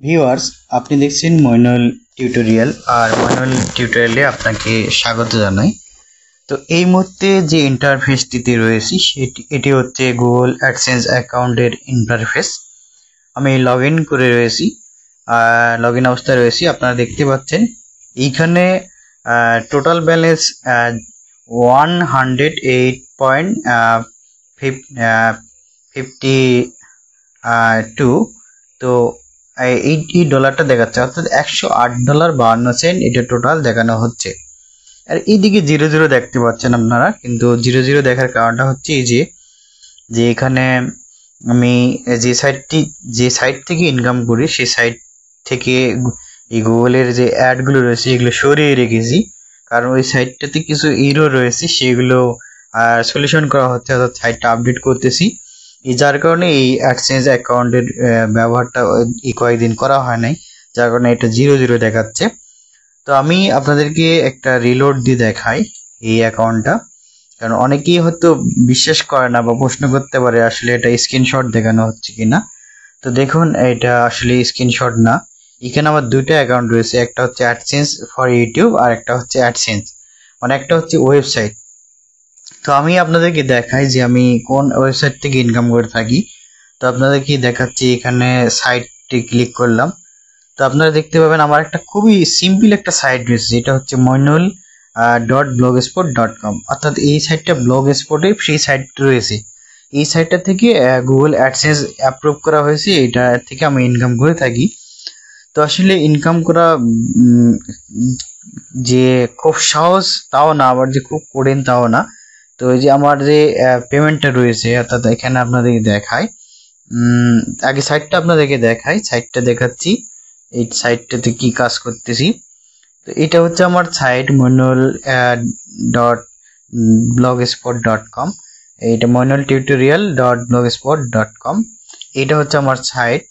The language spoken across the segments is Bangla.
ভিউয়ার্স, আপনি দেখছেন মইনুল টিউটোরিয়াল। আর মইনুল টিউটোরিয়ালে আপনাকে স্বাগত জানাই। তো এই মুহূর্তে যে ইন্টারফেসটিতে রয়েছি এটি হচ্ছে গুগল অ্যাডসেন্স অ্যাকাউন্টের ইন্টারফেস। আমি লগ ইন করে রয়েছি, লগ ইন অবস্থায় রয়েছি। আপনারা দেখতে পাচ্ছেন এইখানে টোটাল ব্যালেন্স 108.52। তো এই ডলারটা দেখাচ্ছে, অর্থাৎ $108.52 এটা টোটাল দেখানো হচ্ছে। আর এইদিকে 00 দেখতে পাচ্ছেন আপনারা, কিন্তু 00 দেখার কারণটা হচ্ছে এই যে এখানে আমি যে সাইট থেকে ইনকাম করি সেই সাইট থেকে এই গুগলের যে অ্যাডগুলো রয়েছে এগুলো সরিয়ে রেখেছি, কারণ ওই সাইটটাতে কিছু এরর রয়েছে, সেগুলো সলিউশন করা হচ্ছে, অর্থাৎ সাইটটা আপডেট করতেছি। যার কারণে এই অ্যাডসেন্স অ্যাকাউন্টের ব্যবহারটা এই কয়েকদিন করা হয় নাই, যার কারণে এটা 00 দেখাচ্ছে। তো আমি আপনাদেরকে একটা রিলোড দিয়ে দেখাই এই অ্যাকাউন্টটা, কারণ অনেকেই হয়তো বিশ্বাস করে না বা প্রশ্ন করতে পারে আসলে এটা স্ক্রিনশট দেখানো হচ্ছে কিনা। তো দেখুন, এটা আসলে স্ক্রিনশট না। এখানে আমার দুইটা অ্যাকাউন্ট রয়েছে, একটা হচ্ছে অ্যাডসেন্স ফর ইউটিউব আর একটা হচ্ছে অ্যাডসেন্স, মানে একটা হচ্ছে ওয়েবসাইট। তো আমি আপনাদেরকে দেখাই যে আমি কোন ওয়েবসাইট থেকে ইনকাম করে থাকি। তো আপনাদেরকে দেখাচ্ছি, এখানে সাইটটি ক্লিক করলাম। তো আপনারা দেখতে পাবেন আমার একটা খুবই সিম্পল একটা সাইট রয়েছে, যেটা হচ্ছে moinul.blogspot.com, অর্থাৎ এই সাইটটা ব্লগ স্পটে সেই সাইট রয়েছে। এই সাইটটা থেকে গুগল অ্যাডসেন্স অ্যাপ্রুভ করা হয়েছে, এটা থেকে আমি ইনকাম করে থাকি। তো আসলে ইনকাম করা যে খুব সহজ তাও না, আবার যে খুব কঠিন তাও না। তো এই যে আমার যে পেমেন্টটা রয়েছে, অর্থাৎ এখানে আপনাদেরকে দেখায়, আগে সাইটটা আপনাদেরকে দেখাই, সাইটটা দেখাচ্ছি এই সাইটটাতে কি কাজ করতেছি। তো এটা হচ্ছে আমার সাইট moinul.blogspot.com, এটা moinultutorial.blogspot.com, এটা হচ্ছে আমার সাইট।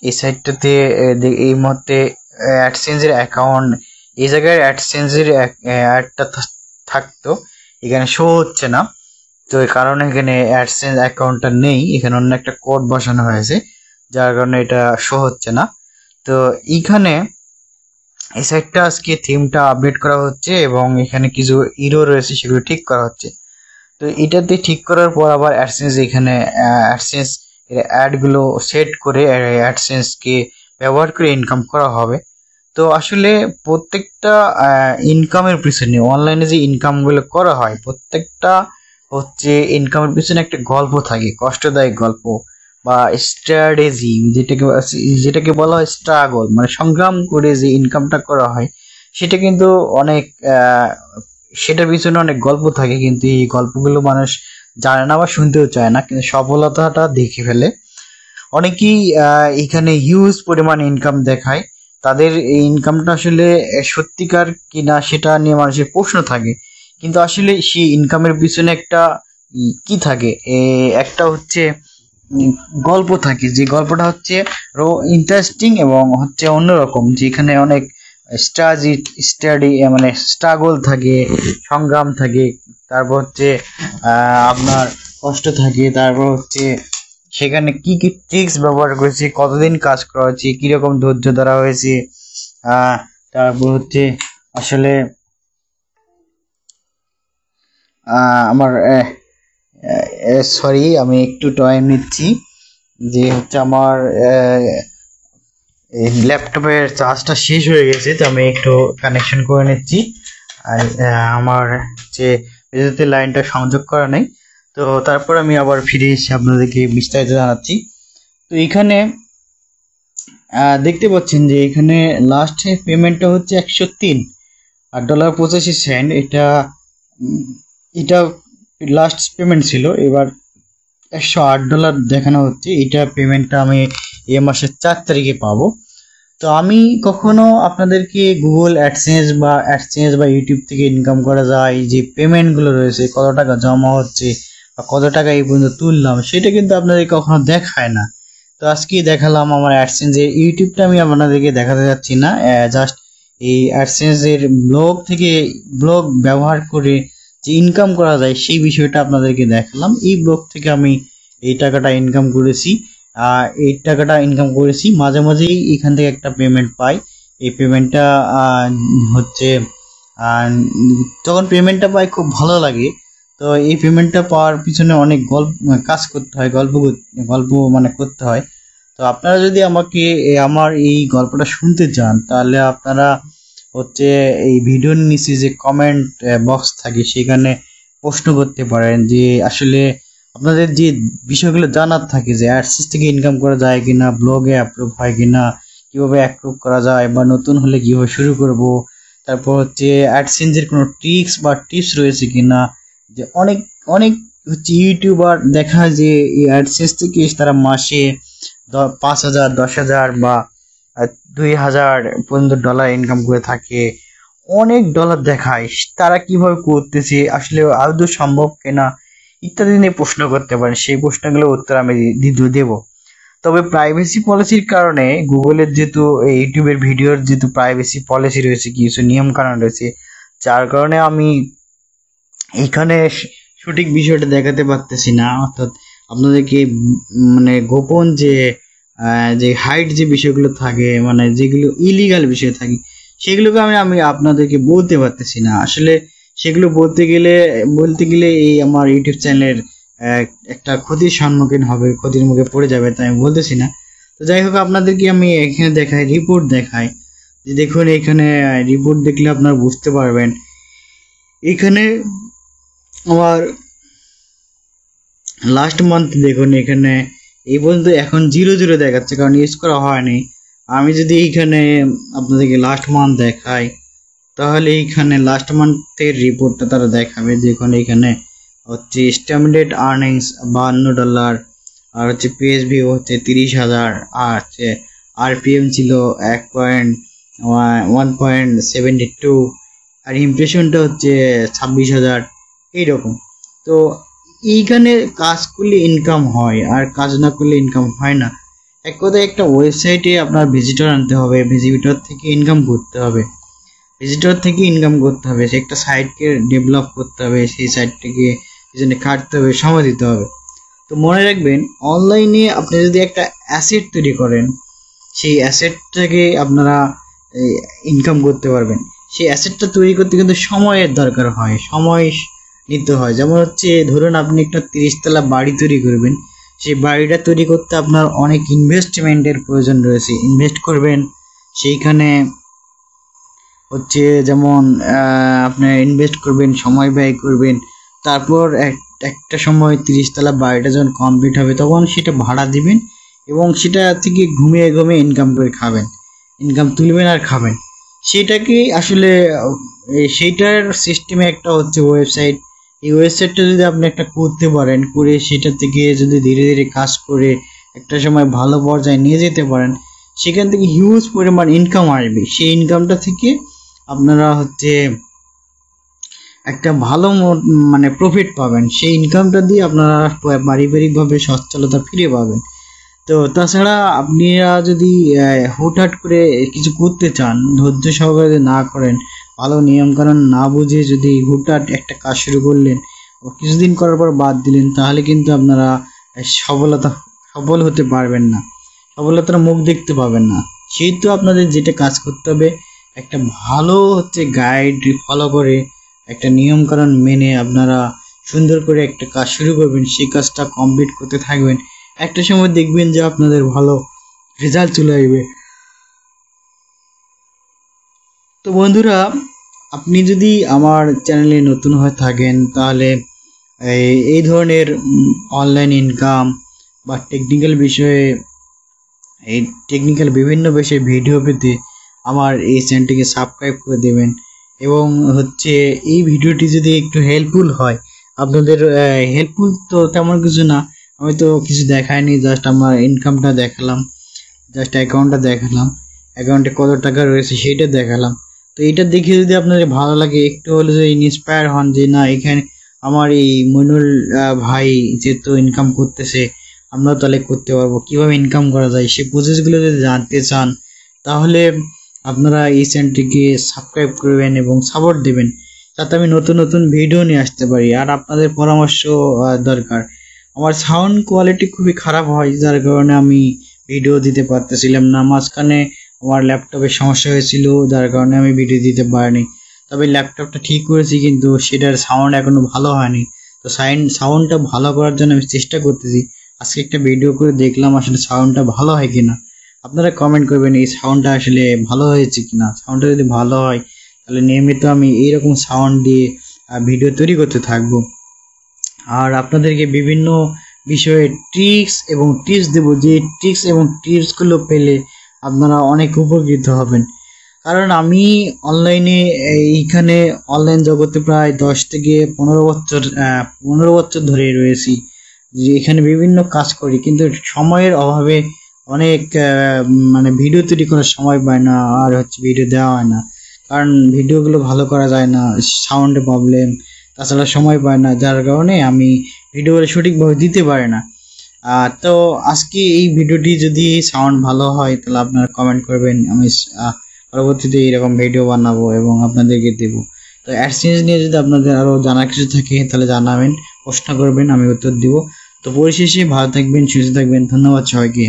এই সাইটটাতে এই মুহূর্তে অ্যাডসেন্সের অ্যাকাউন্ট, এই জায়গায় অ্যাডসেন্সের অ্যাডটা থাকতো, এখানে শো হচ্ছে না। তো এই কারণে এখানে অ্যাডসেন্স অ্যাকাউন্টটা নেই, এখানে অন্য একটা কোড বসানো হয়েছে, যার কারণে এটা শো হচ্ছে না। তো এইখানে এই সাইটটা আজকে থিমটা আপডেট করা হচ্ছে এবং এখানে কিছু এরর রয়েছে, সেগুলো ঠিক করা হচ্ছে। তো এটাতে ঠিক করার পর আবার অ্যাডসেন্স, এখানে অ্যাডসেন্স অ্যাডগুলো সেট করে অ্যাডসেন্সকে ব্যবহার করে ইনকাম করা হবে। তো আসলে প্রত্যেকটা ইনকামের পিছনে, অনলাইনে যে ইনকামগুলো করা হয়, প্রত্যেকটা হচ্ছে ইনকামের পিছনে একটা গল্প থাকে, কষ্টদায়ক গল্প বা স্ট্র্যাটেজি, যেটাকে বলা হয় স্ট্রাগল, মানে সংগ্রাম করে যে ইনকামটা করা হয়, সেটা কিন্তু অনেক সেটার পিছনে অনেক গল্প থাকে, কিন্তু এই গল্পগুলো মানুষ জানে না বা শুনতেও চায় না, কিন্তু সফলতাটা দেখে ফেলে। অনেকেই এখানে হিউজ পরিমাণ ইনকাম দেখায়, তাদের এই ইনকামটা আসলে সত্যিকার কিনা সেটা নিয়ে মানুষের প্রশ্ন থাকে, কিন্তু আসলে সেই ইনকামের পিছনে একটা কি থাকে, একটা হচ্ছে গল্প থাকে, যে গল্পটা হচ্ছে ইন্টারেস্টিং এবং হচ্ছে অন্যরকম, যেখানে অনেক মানে স্ট্রাগল থাকে, সংগ্রাম থাকে, তারপর হচ্ছে আপনার কষ্ট থাকে, তারপর হচ্ছে সেখানে কি কি ট্রিক্স ব্যবহার করেছি, কতদিন কাজ করা হয়েছে, কিরকম ধৈর্য ধরা হয়েছে, তারপর হচ্ছে আসলে আমার সরি, আমি একটু টাইম নিচ্ছি, যে হচ্ছে আমার ল্যাপটপের চার্জটা শেষ হয়ে গেছে, তো আমি একটু কানেকশন করে নিচ্ছি। আর আমার যে বিদ্যুৎ লাইনটা সংযোগ করা নেই, তো তারপর আমি আবার ফিরে এসে আপনাদেরকে বিস্তারিত জানাচ্ছি। তো এখানে দেখতে পাচ্ছেন যে এখানে লাস্ট পেমেন্টটা হচ্ছে $103.85। এটা লাস্ট পেমেন্ট ছিল, এবার $108 দেখানো হচ্ছে। এটা পেমেন্টটা আমি এই মাসের 4 তারিখে পাবো। তো আমি কখনো আপনাদেরকে গুগল অ্যাডসেন্স বা ইউটিউব থেকে ইনকাম করা যায় যে পেমেন্টগুলো রয়েছে, কত টাকা জমা হচ্ছে বা কত টাকা এই পর্যন্ত তুললাম, সেটা কিন্তু আপনাদের কখনো দেখায় না। তো আজকে দেখালাম আমার অ্যাডসেন্সের ইউটিউবটা আমি আপনাদেরকে দেখাতে যাচ্ছি না, জাস্ট এই অ্যাডসেন্সের ব্লগ ব্যবহার করে যে ইনকাম করা যায় সেই বিষয়টা আপনাদেরকে দেখালাম। এই ব্লগ থেকে আমি এই টাকাটা ইনকাম করেছি, এই টাকাটা ইনকাম করেছি। মাঝে মাঝেই এখান থেকে একটা পেমেন্ট পাই। এই পেমেন্টটা হচ্ছে যখন পেমেন্টটা পাই খুব ভালো লাগে। তো এই পেমেন্টটা পাওয়ার পিছনে অনেক কাজ করতে হয়, গল্প মানে করতে হয়। তো আপনারা যদি আমাকে আমার এই গল্পটা শুনতে চান, তাহলে আপনারা হচ্ছে এই ভিডিওর নিচে যে কমেন্ট বক্স থাকে সেখানে প্রশ্ন করতে পারেন যে আসলে আপনাদের যে বিষয়গুলো জানার থাকে, যে অ্যাডসেন্স থেকে ইনকাম করা যায় কিনা, ব্লগে অ্যাপ্রুভ হয় কিনা, কিভাবে অ্যাপ্রুভ করা যায়, বা নতুন হলে কিভাবে শুরু করব, তারপর হচ্ছে অ্যাডসেন্সের কোনো ট্রিক্স বা টিপস রয়েছে কিনা। যে অনেক অনেক হচ্ছে ইউটিউবার দেখা যায় যে এই অ্যাডসেন্স থেকে তারা মাসে 5,000, 10,000 বা 2,000 পর্যন্ত ডলার ইনকাম করে থাকে। অনেক ডলার দেখায়, তারা কিভাবে করতেছে, আসলে আদৌ সম্ভব কিনা ইত্যাদি নিয়ে প্রশ্ন করতে পারেন। সেই প্রশ্নগুলোর উত্তর আমি দেব। তবে প্রাইভেসি পলিসির কারণে গুগলের যেহেতু ইউটিউবের ভিডিওর যেহেতু প্রাইভেসি পলিসি রয়েছে, কিছু নিয়ম কানুন রয়েছে, যার কারণে আমি এখানে সঠিক বিষয়টা দেখাতে পারতেছি না। অর্থাৎ আপনাদেরকে মানে গোপন যে হাইড যে বিষয়গুলো থাকে, মানে যেগুলো ইলিগাল বিষয় থাকে, সেগুলোকে আমি আপনাদেরকে বলতে পারতেছি না। আসলে সেগুলো বলতে গেলে এই আমার ইউটিউব চ্যানেলের একটা ক্ষতির সম্মুখীন হবে, ক্ষতির মুখে পড়ে যাবে, তাই আমি বলতেছি না। তো যাই হোক, আপনাদেরকে আমি এখানে রিপোর্ট দেখাই। যে দেখুন, এখানে রিপোর্ট দেখলে আপনারা বুঝতে পারবেন। এখানে আমার লাস্ট মান্থ দেখুন, এখানে এই পর্যন্ত এখন 0 দেখাচ্ছে, কারণ ইউজ করা হয়নি। আমি যদি এইখানে আপনাদেরকে লাস্ট মান্থ দেখাই, তাহলে এইখানে লাস্ট মান্থের রিপোর্টটা তারা দেখাবে। দেখুন এখানে হচ্ছে স্ট্যান্ডার্ড আর্নিংস $52, আর হচ্ছে পিএসভি হচ্ছে 30,000, আর হচ্ছে আরপিএম ছিল 1.72, আর ইমপ্রেশনটা হচ্ছে 26,000 এইরকম। তো এইখানে কাজ করলে ইনকাম হয়, আর কাজ না করলে ইনকাম হয় না। এক কথায় একটা ওয়েবসাইটে আপনার ভিজিটর আনতে হবে, ভিজিটর থেকে ইনকাম করতে হবে, সে একটা সাইটকে ডেভেলপ করতে হবে, সেই সাইটটিকে জন্য খাটতে হবে, সময় দিতে হবে। তো মনে রাখবেন, অনলাইনে আপনি যদি একটা অ্যাসেট তৈরি করেন, সেই অ্যাসেটটাকে আপনারা ইনকাম করতে পারবেন। সেই অ্যাসেটটা তৈরি করতে কিন্তু সময়ের দরকার হয়, সময় নিতে হয়। যেমন হচ্ছে ধরুন আপনি একটা 30 তলা বাড়ি তৈরি করবেন, সেই বাড়িটা তৈরি করতে আপনার অনেক ইনভেস্টমেন্টের প্রয়োজন রয়েছে। ইনভেস্ট করবেন, সেইখানে হচ্ছে যেমন আপনি ইনভেস্ট করবেন, সময় ব্যয় করবেন, তারপর একটা সময় 30 তলা বাড়িটা যখন কমপ্লিট হবে তখন সেটা ভাড়া দিবেন, এবং সেটা থেকে ঘুমিয়ে ইনকাম করে খাবেন, ইনকাম তুলবেন আর খাবেন। সেটাকে আসলে সেইটার সিস্টেমে একটা হচ্ছে ওয়েবসাইট। এই ওয়েবসাইটটা যদি আপনি একটা করতে পারেন, করে সেটা থেকে যদি ধীরে ধীরে কাজ করে একটা সময় ভালো পর্যায়ে নিয়ে যেতে পারেন, সেখান থেকে হিউজ পরিমাণ ইনকাম আসবে। সেই ইনকামটা থেকে আপনারা হচ্ছে একটা ভালো মানে প্রফিট পাবেন। সেই ইনকামটা দিয়ে আপনারা পারিবারিকভাবে সচ্ছলতা ফিরে পাবেন। তো তাছাড়া আপনারা যদি হুটহাট করে কিছু করতে চান, ধৈর্য সহকারে না করেন, ভালো নিয়মকানুন না বুঝে যদি হুটহাট একটা কাজ শুরু করলেন, কিছুদিন করার পর বাদ দিলেন, তাহলে কিন্তু আপনারা সফল হতে পারবেন না, সফলতার মুখ দেখতে পাবেন না। সেহেতু আপনাদের যেটা কাজ করতে হবে, একটা ভালো হচ্ছে গাইড ফলো করে, একটা নিয়মকানুন মেনে আপনারা সুন্দর করে একটা কাজ শুরু করবেন, সেই কাজটা কমপ্লিট করতে থাকবেন। একটা সময় দেখবেন যে আপনাদের ভালো রেজাল্ট চলে আসবে। তো বন্ধুরা, আপনি যদি আমার চ্যানেলে নতুন হয়ে থাকেন, তাহলে এই ধরনের অনলাইন ইনকাম বা টেকনিক্যাল বিষয়ে, এই টেকনিক্যাল বিভিন্ন বিষয়ে ভিডিও পেতে আমার এই চ্যানেলটিকে সাবস্ক্রাইব করে দেবেন। এবং হচ্ছে এই ভিডিওটি যদি একটু হেল্পফুল হয় আপনাদের, হেল্পফুল তো তেমন কিছু না, আমি তো কিছু দেখাইনি, জাস্ট আমার ইনকামটা দেখালাম, জাস্ট অ্যাকাউন্টটা দেখালাম, অ্যাকাউন্টে কত টাকা রয়েছে সেইটা দেখালাম। তো এইটা দেখে যদি আপনাদের ভালো লাগে, একটু হলে যদি ইন্সপায়ার হন যে না, এখানে আমার এই মইনুল ভাই যেহেতু ইনকাম করতেছে, আমরা তাহলে করতে পারবো, কিভাবে ইনকাম করা যায় সেই প্রসেসগুলো যদি জানতে চান, তাহলে আপনারা এই চ্যানেলটিকে সাবস্ক্রাইব করবেন এবং সাপোর্ট দেবেন, যাতে আমি নতুন নতুন ভিডিও নিয়ে আসতে পারি। আর আপনাদের পরামর্শ দরকার, আমার সাউন্ড কোয়ালিটি খুবই খারাপ হয়, যার কারণে আমি ভিডিও দিতে পারতেছিলাম না। মাঝখানে আমার ল্যাপটপের সমস্যা হয়েছিল, যার কারণে আমি ভিডিও দিতে পারিনি। তবে ল্যাপটপটা ঠিক করেছি, কিন্তু সেটার সাউন্ড এখনো ভালো হয়নি। তো সাউন্ডটা ভালো করার জন্য আমি চেষ্টা করতেছি। আজকে একটা ভিডিও করে দেখলাম আসলে সাউন্ডটা ভালো হয় কিনা। আপনারা কমেন্ট করবেন এই সাউন্ডটা আসলে ভালো হয়েছে কিনা। সাউন্ডটা যদি ভালো হয় তাহলে নিয়মিত আমি এইরকম সাউন্ড দিয়ে ভিডিও তৈরি করতে থাকবো। আর আপনাদেরকে বিভিন্ন বিষয়ে টিপস দেব, যে ট্রিক্স এবং টিপসগুলো পেলে আপনারা অনেক উপকৃত হবেন। কারণ আমি এইখানে অনলাইন জগতে প্রায় 10 থেকে 15 বছর ধরে রয়েছি, যে এখানে বিভিন্ন কাজ করি, কিন্তু সময়ের অভাবে অনেক মানে ভিডিও তৈরি করার সময় পায় না, আর ভিডিও দেওয়া হয় না। কারণ ভিডিওগুলো ভালো করা যায় না, সাউন্ডে প্রবলেম, তাছাড়া সময় পায় না, যার কারণে আমি ভিডিওগুলো সঠিকভাবে দিতে পারি না। তো আজকে এই ভিডিওটি যদি সাউন্ড ভালো হয় তাহলে আপনারা কমেন্ট করবেন, আমি পরবর্তীতে এইরকম ভিডিও বানাবো এবং আপনাদেরকে দেবো। তো অ্যাডসেন্স নিয়ে যদি আপনাদের আরও জানার কিছু থাকে তাহলে জানাবেন, প্রশ্ন করবেন, আমি উত্তর দিব। তো পরিশেষে ভালো থাকবেন, সুস্থ থাকবেন, ধন্যবাদ সবাইকে।